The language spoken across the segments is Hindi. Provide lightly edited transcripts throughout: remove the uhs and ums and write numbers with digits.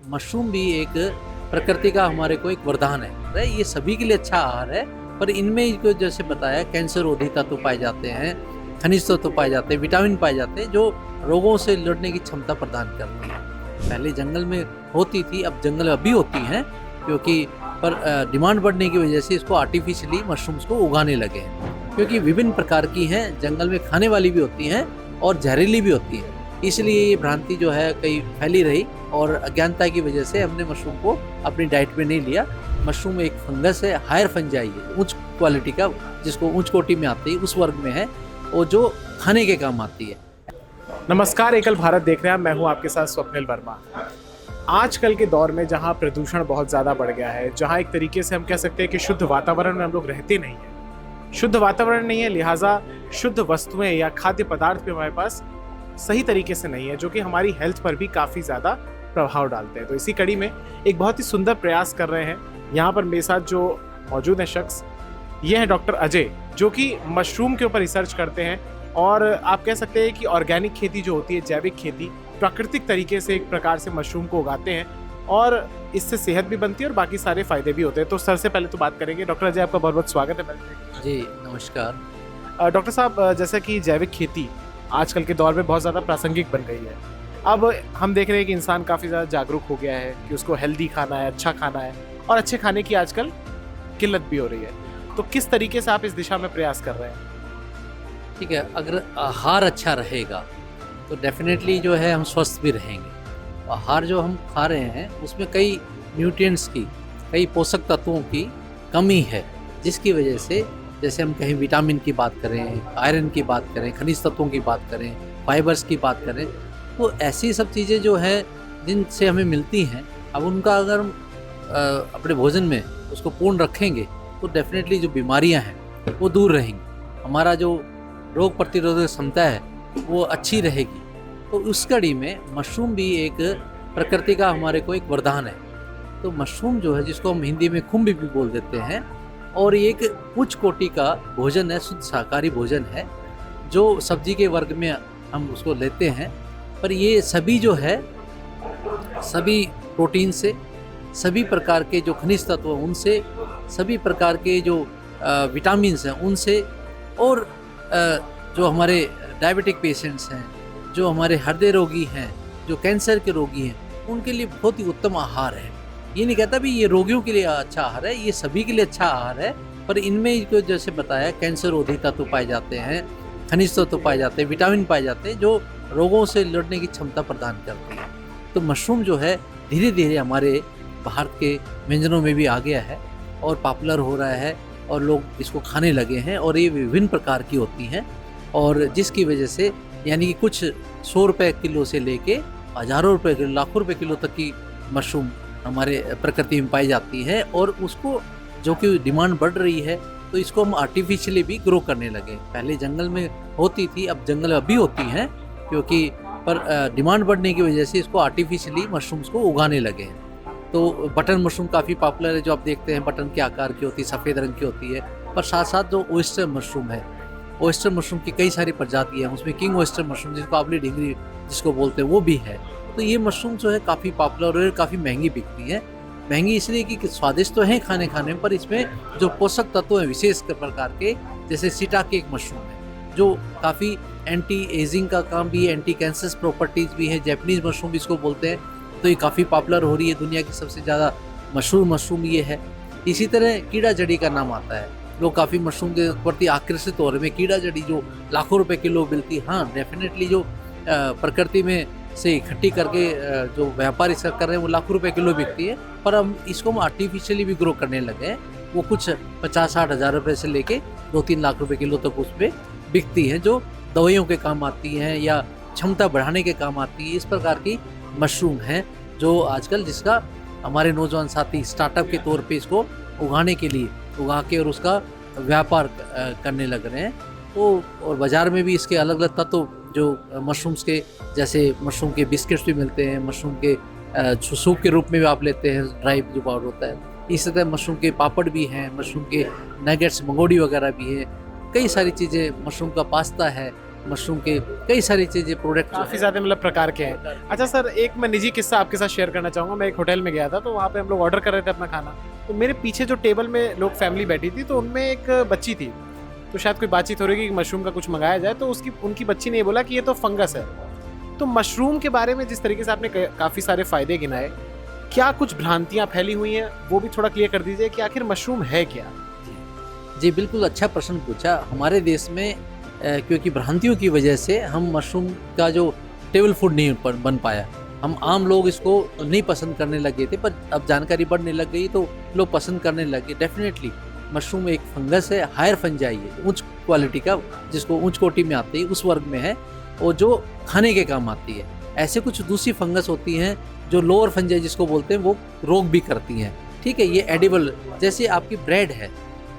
मशरूम भी एक प्रकृति का हमारे को एक वरदान है। ये सभी के लिए अच्छा आहार है, पर इनमें जो जैसे बताया कैंसर रोधी तत्व पाए जाते हैं, खनिज तत्व पाए जाते हैं, विटामिन पाए जाते हैं जो रोगों से लड़ने की क्षमता प्रदान करती है। पहले जंगल में होती थी, अब जंगल अभी होती हैं, क्योंकि पर डिमांड बढ़ने की वजह से इसको आर्टिफिशियली मशरूम्स को उगाने लगे हैं, क्योंकि विभिन्न प्रकार की हैं, जंगल में खाने वाली भी होती हैं और जहरीली भी होती है। इसलिए ये भ्रांति जो है कहीं फैली रही और अज्ञानता की वजह से हमने मशरूम को अपनी डाइट में नहीं लिया। मशरूम एक फंगस है, हायर फंजाई है, उच्च क्वालिटी का, जिसको उच्च कोटि में आती है, उस वर्ग में है, और जो खाने के काम आती है। नमस्कार, एकल भारत देख रहे हैं। मैं हूं आपके साथ स्वप्निल वर्मा। आजकल के दौर में जहां प्रदूषण बहुत ज़्यादा बढ़ गया है, जहां एक तरीके से हम कह सकते हैं कि शुद्ध वातावरण में हम लोग रहते नहीं हैं, शुद्ध वातावरण नहीं है, लिहाजा शुद्ध वस्तुएं या खाद्य पदार्थ भी हमारे पास सही तरीके से नहीं है, जो कि हमारी हेल्थ पर भी काफ़ी ज़्यादा प्रभाव डालते हैं। तो इसी कड़ी में एक बहुत ही सुंदर प्रयास कर रहे हैं। यहाँ पर मेरे साथ जो मौजूद हैं शख्स, ये हैं डॉक्टर अजय, जो कि मशरूम के ऊपर रिसर्च करते हैं। और आप कह सकते हैं कि ऑर्गेनिक खेती जो होती है, जैविक खेती, प्राकृतिक तरीके से एक प्रकार से मशरूम को उगाते हैं और इससे सेहत भी बनती है और बाकी सारे फायदे भी होते हैं। तो सर से पहले तो बात करेंगे। डॉक्टर अजय, आपका बहुत बहुत स्वागत है। जी नमस्कार। डॉक्टर साहब, जैसा कि जैविक खेती आजकल के दौर में बहुत ज़्यादा प्रासंगिक बन गई है। अब हम देख रहे हैं कि इंसान काफ़ी ज़्यादा जागरूक हो गया है कि उसको हेल्दी खाना है, अच्छा खाना है, और अच्छे खाने की आजकल किल्लत भी हो रही है। तो किस तरीके से आप इस दिशा में प्रयास कर रहे हैं? ठीक है, अगर आहार अच्छा रहेगा तो डेफिनेटली जो है हम स्वस्थ भी रहेंगे। आहार जो हम खा रहे हैं उसमें कई न्यूट्रिएंट्स की, कई पोषक तत्वों की कमी है, जिसकी वजह से जैसे हम कहीं विटामिन की बात करें, आयरन की बात करें, खनिज तत्वों की बात करें, फाइबर्स की बात करें, तो ऐसी सब चीज़ें जो है जिनसे हमें मिलती हैं, अब उनका अगर हम अपने भोजन में उसको पूर्ण रखेंगे तो डेफिनेटली जो बीमारियां हैं वो दूर रहेंगी, हमारा जो रोग प्रतिरोधक क्षमता है वो अच्छी रहेगी। तो उस कड़ी में मशरूम भी एक प्रकृति का हमारे को एक वरदान है। तो मशरूम जो है, जिसको हम हिंदी में खुम्ब भी बोल देते हैं, और ये एक उच्च कोटि का भोजन है, शुद्ध शाकाहारी भोजन है, जो सब्जी के वर्ग में हम उसको लेते हैं। पर ये सभी जो है, सभी प्रोटीन से, सभी प्रकार के जो खनिज तत्व हैं उनसे, सभी प्रकार के जो विटामिन्स हैं उनसे, और जो हमारे डायबिटिक पेशेंट्स हैं, जो हमारे हृदय रोगी हैं, जो कैंसर के रोगी हैं, उनके लिए बहुत ही उत्तम आहार है। ये नहीं कहता भी ये रोगियों के लिए अच्छा आहार है, ये सभी के लिए अच्छा आहार है, पर इनमें जो जैसे बताया कैंसर रोधी तत्व पाए जाते हैं, खनिज तत्व पाए जाते हैं, विटामिन पाए जाते हैं जो रोगों से लड़ने की क्षमता प्रदान करती है। तो मशरूम जो है धीरे धीरे हमारे भारत के व्यंजनों में भी आ गया है और पॉपुलर हो रहा है, और लोग इसको खाने लगे हैं, और ये विभिन्न प्रकार की होती हैं, और जिसकी वजह से यानी कि कुछ 100 रुपये किलो से लेके हज़ारों रुपये किलो, लाखों रुपये किलो तक की मशरूम हमारे प्रकृति में पाई जाती है। और उसको जो कि डिमांड बढ़ रही है, तो इसको हम आर्टिफिशियली भी ग्रो करने लगे। पहले जंगल में होती थी, अब जंगल अभी होती हैं, क्योंकि पर डिमांड बढ़ने की वजह से इसको आर्टिफिशियली मशरूम्स को उगाने लगे हैं। तो बटन मशरूम काफ़ी पॉपुलर है, जो आप देखते हैं बटन के आकार की होती है, सफ़ेद रंग की होती है। पर साथ साथ जो ओयस्टर मशरूम है, ओयस्टर मशरूम की कई सारी प्रजातियाँ हैं, उसमें किंग ओयस्टर मशरूम, जिसको आंवली ढिंगरी जिसको बोलते हैं, वो भी है। तो ये मशरूम जो है काफ़ी पॉपुलर और काफ़ी महंगी बिकती है। महंगी इसलिए कि स्वादिष्ट तो हैं खाने खाने में, पर इसमें जो पोषक तत्व हैं विशेष प्रकार के, जैसे सिटाके एक मशरूम है जो काफ़ी एंटी एजिंग का काम भी है, एंटी कैंसर प्रॉपर्टीज़ भी है, जैपनीज़ मशरूम इसको बोलते हैं। तो ये काफ़ी पॉपुलर हो रही है, दुनिया की सबसे ज़्यादा मशहूर मशरूम ये है। इसी तरह कीड़ा जड़ी का नाम आता है, लोग काफ़ी मशरूम के प्रति आकर्षित हो रहे हैं। कीड़ा जड़ी जो लाखों रुपए किलो मिलती, हाँ डेफिनेटली जो प्रकृति में से इकट्ठी करके जो व्यापार इसका कर रहे हैं वो लाखों रुपए किलो बिकती है, पर हम इसको हम आर्टिफिशियली भी ग्रो करने लगे हैं। वो कुछ 50-60 हज़ार रुपये से लेके 2-3 लाख रुपए किलो तक उस पर बिकती हैं, जो दवाइयों के काम आती हैं या क्षमता बढ़ाने के काम आती है। इस प्रकार की मशरूम हैं जो आजकल, जिसका हमारे नौजवान साथी स्टार्टअप के तौर पे इसको उगाने के लिए उगा के और उसका व्यापार करने लग रहे हैं। तो और बाज़ार में भी इसके अलग अलग तत्व जो मशरूम्स के, जैसे मशरूम के बिस्किट्स भी मिलते हैं, मशरूम के सूप के रूप में भी आप लेते हैं, ड्राई जो पाउडर होता है। इसी तरह मशरूम के पापड़ भी हैं, मशरूम के नगेट्स, मंगोड़ी वगैरह भी है, कई सारी चीज़ें, मशरूम का पास्ता है। मशरूम के कई सारी चीज़ें प्रोडक्ट काफ़ी ज़्यादा मतलब प्रकार के हैं। अच्छा सर, एक मैं निजी किस्सा आपके साथ शेयर करना चाहूँगा। मैं एक होटल में गया था, तो वहाँ पे हम लोग ऑर्डर कर रहे थे अपना खाना। तो मेरे पीछे जो टेबल में लोग फैमिली बैठी थी, तो उनमें एक बच्ची थी। तो शायद कोई बातचीत हो रही कि मशरूम का कुछ मंगाया जाए, तो उनकी बच्ची ने ये बोला कि ये तो फंगस है। तो मशरूम के बारे में जिस तरीके से आपने काफ़ी सारे फ़ायदे गिनाए, क्या कुछ भ्रांतियाँ फैली हुई हैं, वो भी थोड़ा क्लियर कर दीजिए कि आखिर मशरूम है क्या? जी बिल्कुल अच्छा प्रश्न पूछा। हमारे देश में क्योंकि भ्रांतियों की वजह से हम मशरूम का जो टेबल फूड नहीं बन पाया, हम आम लोग इसको नहीं पसंद करने लगे थे, पर अब जानकारी बढ़ने लग गई तो लोग पसंद करने लगे। डेफिनेटली मशरूम एक फंगस है, हायर फंजाई है, उच्च क्वालिटी का, जिसको उच्च कोटि में आती है, उस वर्ग में है, और जो खाने के काम आती है। ऐसे कुछ दूसरी फंगस होती हैं जो लोअर फंजाई जिसको बोलते हैं, वो रोग भी करती हैं। ठीक है, ये एडिबल, जैसे आपकी ब्रेड है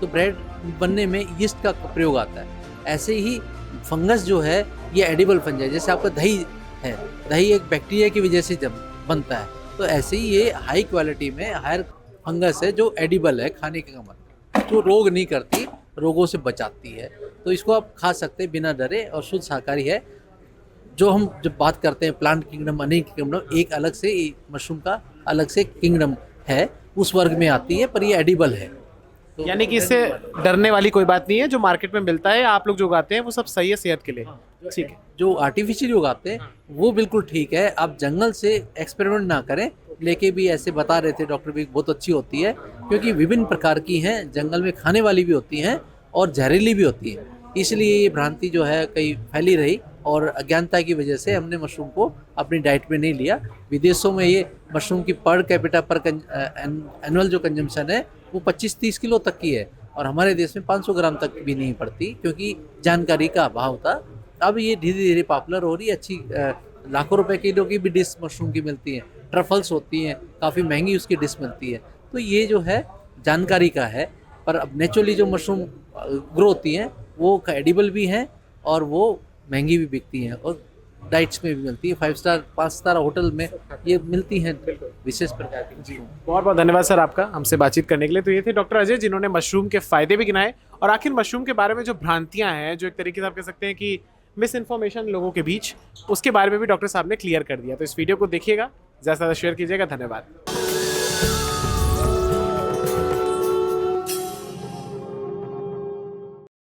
तो ब्रेड बनने में यीस्ट का प्रयोग आता है, ऐसे ही फंगस जो है ये एडिबल फंजाई। जैसे आपका दही है, दही एक बैक्टीरिया की वजह से जब बनता है, तो ऐसे ही ये हाई क्वालिटी में हायर फंगस है जो एडिबल है, खाने के काम आता है, जो रोग नहीं करती, रोगों से बचाती है। तो इसको आप खा सकते हैं बिना डरे, और शुद्ध शाकाहारी है। जो हम जब बात करते हैं प्लांट किंगडम, अनेक किंगडम, एक अलग से मशरूम का अलग से किंगडम है, उस वर्ग में आती है, पर ये एडिबल है। तो यानी कि इससे डरने वाली कोई बात नहीं है। जो मार्केट में मिलता है, आप लोग जो उगाते हैं, वो सब सही है सेहत के लिए। ठीक है। जो आर्टिफिशियल उगाते हैं वो बिल्कुल ठीक है। आप जंगल से एक्सपेरिमेंट ना करें। लेके भी ऐसे बता रहे थे डॉक्टर भी, बहुत अच्छी होती है, क्योंकि विभिन्न प्रकार की हैं, जंगल में खाने वाली भी होती हैं और जहरीली भी होती हैं। इसलिए ये भ्रांति जो है कहीं फैली रही, और अज्ञानता की वजह से हमने मशरूम को अपनी डाइट में नहीं लिया। विदेशों में ये मशरूम की पर कैपिटा पर एनुअल जो कंजम्पशन है वो 25-30 किलो तक की है, और हमारे देश में 500 ग्राम तक भी नहीं पड़ती, क्योंकि जानकारी का अभाव था। अब ये धीरे धीरे पॉपुलर हो रही है। अच्छी लाखों रुपए किलो की भी डिश मशरूम की मिलती हैं, ट्रफल्स होती हैं, काफ़ी महंगी उसकी डिश मिलती है। तो ये जो है जानकारी का है, पर अब नेचुरली जो मशरूम ग्रो होती हैं वो एडिबल भी हैं, और वो महंगी भी बिकती हैं, और डाइट्स में भी मिलती है। 5 स्टार 5 सितारा होटल में ये मिलती हैं विशेष प्रकार की मशरूम। बहुत बहुत धन्यवाद सर आपका हमसे बातचीत करने के लिए। तो ये थे डॉक्टर अजय, जिन्होंने मशरूम के फायदे भी गिनाए, और आखिर मशरूम के बारे में जो भ्रांतियां हैं, जो एक तरीके से आप कह सकते हैं कि मिस इन्फॉर्मेशन लोगों के बीच, उसके बारे में भी डॉक्टर साहब ने क्लियर कर दिया। तो इस वीडियो को देखिएगा, ज़्यादा से ज़्यादा शेयर कीजिएगा। धन्यवाद।